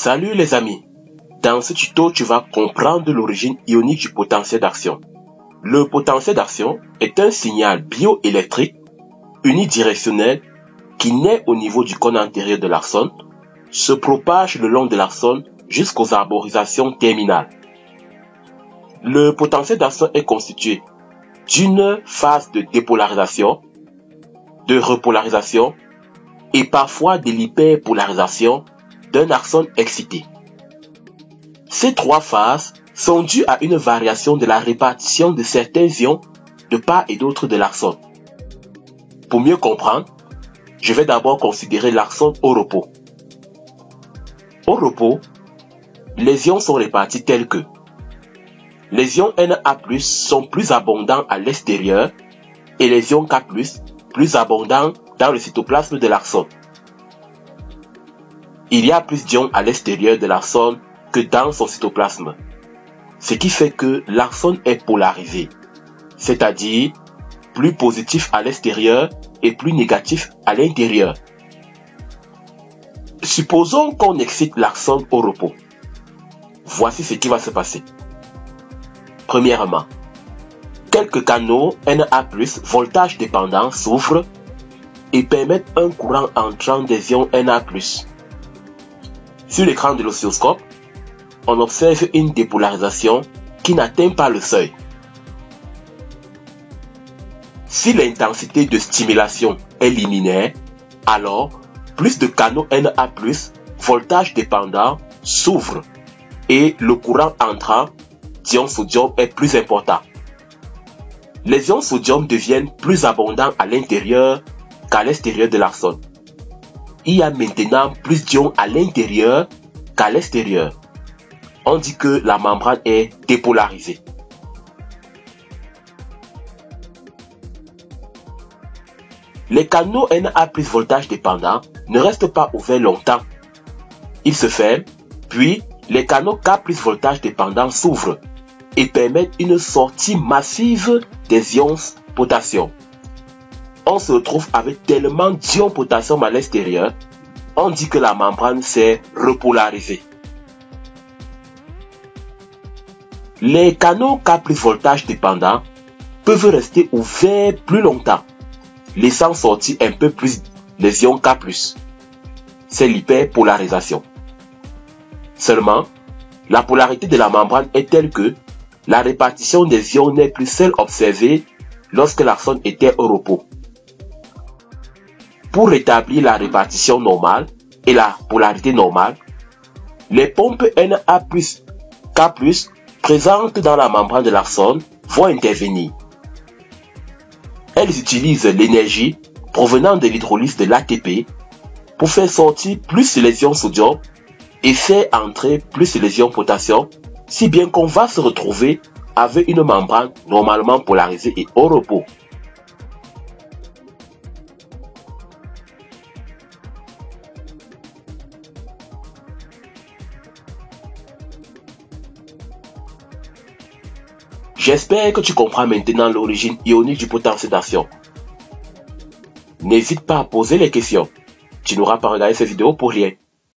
Salut les amis, dans ce tuto tu vas comprendre l'origine ionique du potentiel d'action. Le potentiel d'action est un signal bioélectrique unidirectionnel qui naît au niveau du cône antérieur de l'axone, se propage le long de l'axone jusqu'aux arborisations terminales. Le potentiel d'action est constitué d'une phase de dépolarisation, de repolarisation et parfois de l'hyperpolarisation d'un axone excité. Ces trois phases sont dues à une variation de la répartition de certains ions de part et d'autre de l'axone. Pour mieux comprendre, je vais d'abord considérer l'axone au repos. Au repos, les ions sont répartis tels que les ions Na+, sont plus abondants à l'extérieur et les ions K+, plus abondants dans le cytoplasme de l'axone. Il y a plus d'ions à l'extérieur de l'axone que dans son cytoplasme, ce qui fait que l'axone est polarisé, c'est-à-dire plus positif à l'extérieur et plus négatif à l'intérieur. Supposons qu'on excite l'axone au repos. Voici ce qui va se passer. Premièrement, quelques canaux Na+, voltage dépendant s'ouvrent et permettent un courant entrant des ions Na+. Sur l'écran de l'oscilloscope, on observe une dépolarisation qui n'atteint pas le seuil. Si l'intensité de stimulation est linéaire, alors plus de canaux Na+, voltage dépendant, s'ouvrent et le courant entrant d'ion sodium est plus important. Les ions sodium deviennent plus abondants à l'intérieur qu'à l'extérieur de l'axone. Il y a maintenant plus d'ions à l'intérieur qu'à l'extérieur. On dit que la membrane est dépolarisée. Les canaux Na+ voltage dépendant ne restent pas ouverts longtemps. Ils se ferment, puis les canaux K+ voltage dépendant s'ouvrent et permettent une sortie massive des ions potassium. On se retrouve avec tellement d'ions potassium à l'extérieur, on dit que la membrane s'est repolarisée. Les canaux K+ voltage dépendant peuvent rester ouverts plus longtemps, laissant sortir un peu plus les ions K+. C'est l'hyperpolarisation. Seulement, la polarité de la membrane est telle que la répartition des ions n'est plus celle observée lorsque l'axone était au repos. Pour rétablir la répartition normale et la polarité normale, les pompes Na+, K+, présentes dans la membrane de l'axone vont intervenir. Elles utilisent l'énergie provenant de l'hydrolyse de l'ATP pour faire sortir plus les ions sodium et faire entrer plus les ions potassium, si bien qu'on va se retrouver avec une membrane normalement polarisée et au repos. J'espère que tu comprends maintenant l'origine ionique du potentiel d'action. N'hésite pas à poser les questions. Tu n'auras pas regardé cette vidéo pour rien.